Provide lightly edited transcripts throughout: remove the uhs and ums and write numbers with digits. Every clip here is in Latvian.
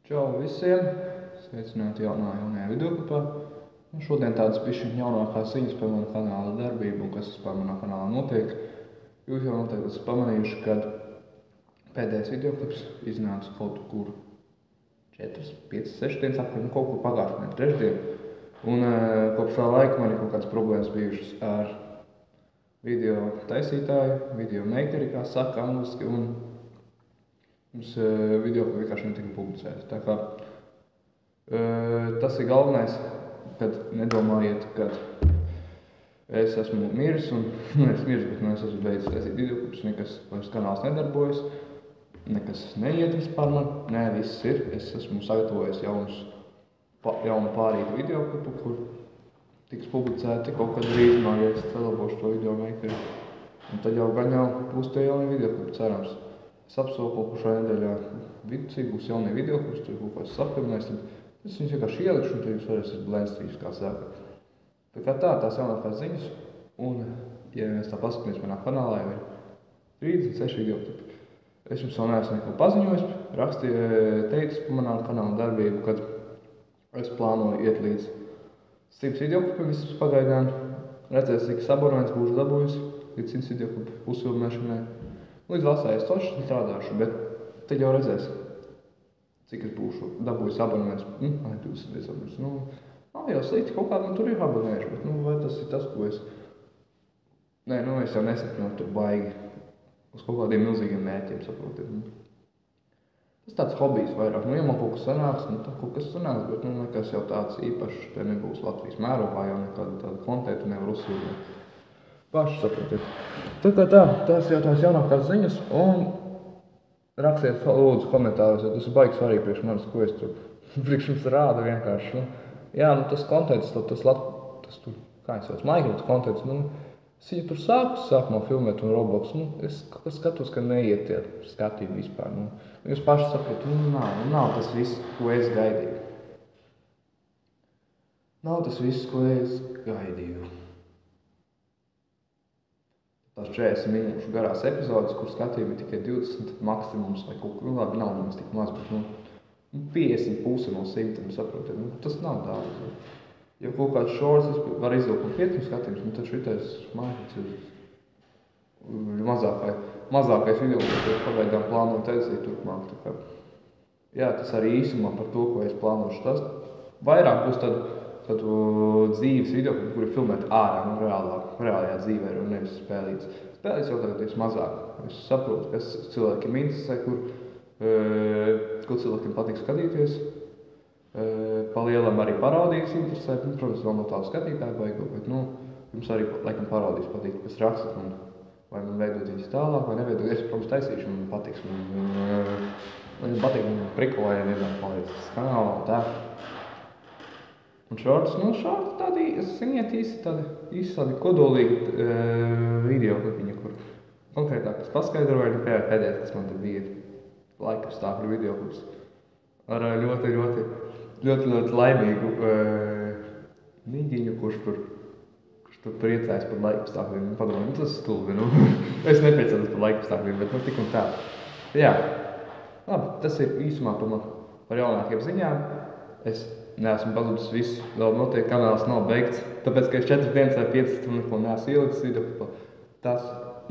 Čau visiem! Sveicināti jaunajā videoklipā. Šodien tādas bišķiņ jaunākās ziņas par manu kanāla darbību un kas vispār manā kanālā notiek. Jūs jau noteikti esat pamanījuši, kad pēdējais videoklips iznāca kaut kur 4, 5, 6 dienas apkārt, kaut kur pagājušajā trešdien. Un kopš tā laika man ir kaut kādas problēmas bijušas ar video taisītāju, video makeri, kā saka angliski, un mums videoklipi vienkārši netika publicēti. Tā kā tas ir galvenais, kad nedomājiet, kad es esmu miris, un nevis miris, bet es esmu beidzis taisīt videoklipus, nekas vairs kanāls nedarbojas, nekas neiet vispār man, nē, viss ir. Es esmu sagatavojis jaunu pārītu videoklipu, kur tiks publicēti kaut kad drīzumā, ja es celabošu to video makeri. Un tad jau gan jau būs tie jaunie videoklipi, cerams. Es apsolu kaut kur šajā nedēļā vidusī būs jaunie videoklipi, tur kaut kāds sapilnēs, tad es viņus vienkārši ielikšu, un tad jūs varēsiet blendstrīšus, kā saka. Tā kā tās jaunākās ziņas, un, ja mēs tā paskatāmies manā kanālā, jau ir 36 videoklipi. Es jums vēl neesmu neko paziņojis, teicis par manā kanāla darbību, kad es plānoju iet līdz 100 videoklipiem visas pagaidām. Redzēs, cik abonents būšu dabūjis līdz 100 videoklipu uzfilmēšanai. Līdz vasarai es toši strādāšu, bet tad jau redzēs, cik es būšu dabūjis abonents. 20 abonents. Jau slikti, kaut kādi man tur ir abonējuši, bet vai tas ir tas, ko es... Nē, es jau nesapņotu tur baigi uz kaut kādiem milzīgiem mērķiem, saprotiet. Tas tāds hobijs vairāk. Ja man kaut kas sanāks, tad kaut kas sanāks, bet nekas jau tāds īpašs te nebūs Latvijas mērogā, jau nekāda tāda kontentu nevar uzsūdīt. Paši saprotiet. Tā kā tās jau tās jaunākās ziņas, un rakstiet lūdzu komentāros, jo tas ir baigi svarīgi priekš manis, ko es tur priekš jums rādu vienkārši. Jā, tas kontents, tas tur, kā es sauc, Minecraft kontents, es ja tur sākumā filmēt un Roblox, es skatos, ka neiet tie skatību vispār. Jūs paši saprotat, nav tas viss, ko es gaidīju. Nav tas viss, ko es gaidīju. Tās 40 minūšu garās epizodes, kur skatījumi tikai 20 maksimums vai kaut kur, labi, nav nemaz tik maz, bet 50 puse no 100, saprotiet, tas nav daudz. Ja kaut kāds shorts var izvilkt no 5 skatījumus, tad šitais Minecraft ir mazākais video, ko es pagaidām plānoju taisīt turpmāk. Jā, tas arī īsumā par to, ko es plānošu. Tas vairāk būs tādu dzīves video, kur ir filmēti ārā, reālajā dzīvē, un nevis spēlīts. Spēlīts jau tagad ir mazāk. Es saprotu, kas cilvēkiem interesē, ko cilvēkiem patīk skatīties. Palielam arī parodijas interesē. Protams, vēl no tādu skatītāju baigo, bet jums arī laikam parodijas patīk, kas rakstat man, vai man veidot viņas tālāk, vai neveidot. Es, protams, taisīšu, man patiks. Man patīk, man prikolēja vienmēr palīdz kanālā un tā. Un šorts tādi, ziniet, tādi kodolīgi videoklipiņi, kur konkrētāk es paskaidroju, pēdējais, kas man tad bija laikapstākļu videoklips. Ar ļoti laimīgu nīģiņu, kurš tur priecājas par laikapstākļiem. Padomāju, tas ir stulbi, Es nepriecājos par laikapstākļiem, bet tik un tā. Jā, labi, tas ir īsumā par jaunākiem ziņām. Es neesmu pazudis visu, vēl notiek, kanāls nav beigts, tāpēc, ka es 4 dienas vai 5 neko neesmu ielicis videoklipā. Tas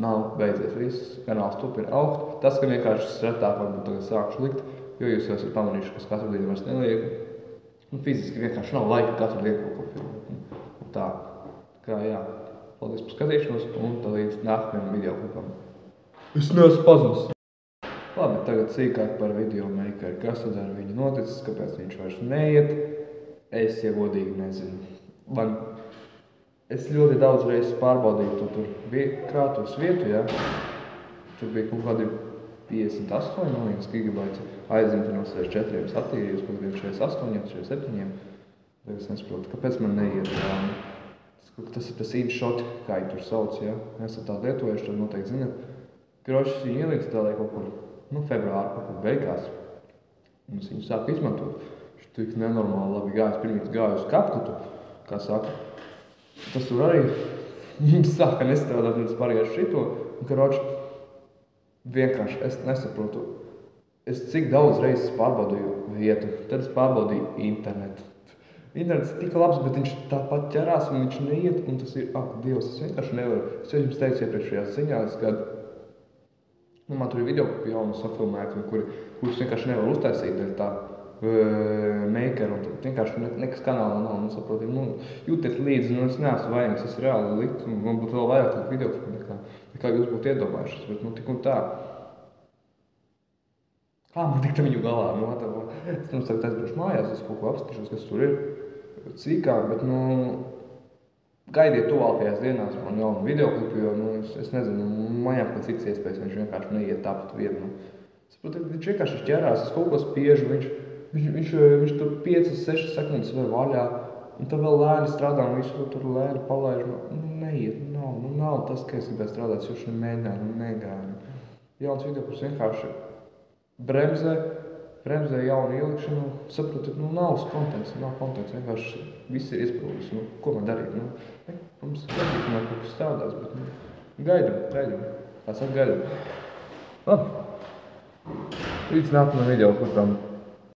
nav beidzies, viss kanāls turpina augt. Tas, ka vienkārši retāk varbūt tagad sākšu likt, jo jūs jau esat pamanījuši, ka katru dienu vairs nelieku. Un fiziski vienkārši nav laika katru dienu kaut ko filmēt. Tā kā jā, paldies par skatīšanos un tā līdz nākamajam videoklipam. Es neesmu pazudis. Labi, tagad sīkāk par video makeri. Kas tad ar viņu noticis, kāpēc viņš vairs neiet? Es jau godīgi nezinu. Es ļoti daudz reizes pārbaudīju tur krātos vietu, jā. Tur bija kaut kādi 58 gigabaiti. Aizimti no 64, es attīrījos kaut kādiem 48, 47. Tagad es nesaprotu, kāpēc man neiet. Tas ir tas InShot, kā viņi tur sauc, jā. Esat tādu lietojuši, tad noteikti zināt. Krošas viņu ieliks tādai kaut kur, februāra kaut kur beigās. Un es viņu sāku izmantot. Viņš tik nenormāli labi gājas. Pirmīt gāju uz kapkutu, kā saka. Tas tur arī sāka nestrādāt, un es pārējāšu šito. Un kroši, vienkārši es nesaprotu. Es cik daudz reizes pārbaudīju vietu. Tad es pārbaudīju internetu. Internets ir tik labs, bet viņš tāpat ķerās un viņš neiet, un tas ir, Dievs, es vienkārši nevaru. Es jau jums teicu iepriekšējās ziņās, kad man tur ir video jaunu safilmēti, kurus vienkārši nevar uztaisīt dēļ tā makeru, un vienkārši nekas kanālā nav, saproti, jūtiet līdzi, es neesmu vainīgs, es reāli liku, un man būtu vēl vairāk tādu video, nekā jūs būtu iedomājušies, bet tik un tā. Kā man tikt viņu galā? Es tagad aizbraušu mājās, es kaut ko apskatīšos, kas tur ir cīkāk, bet, gaidiet tuvākajās dienās man jaunu videoklipu, jo, es nezinu, man jāpat cits iespējas, viņš vienkārši neiet tāpat vienu. Saprot, viņš vienkārši ķerās, es kaut ko spiežu, viņš tur 5-6 sekundes var vaļā, un tad vēl lēni strādā, un visu tur lēni palaiž, neiet, nav tas, ka es gribētu strādāt, jo viņš mēģināju, negāju. Jauns videoklips vienkārši bremzē jaunu ielikšanu, saprotat, nav kontents, vienkārši viss ir iesprūdis, ko man darīt, mums varbūt man kaut kas strādās, bet gaidam, tā saka gaidam. Labi, līdz nākamajam video, kur tam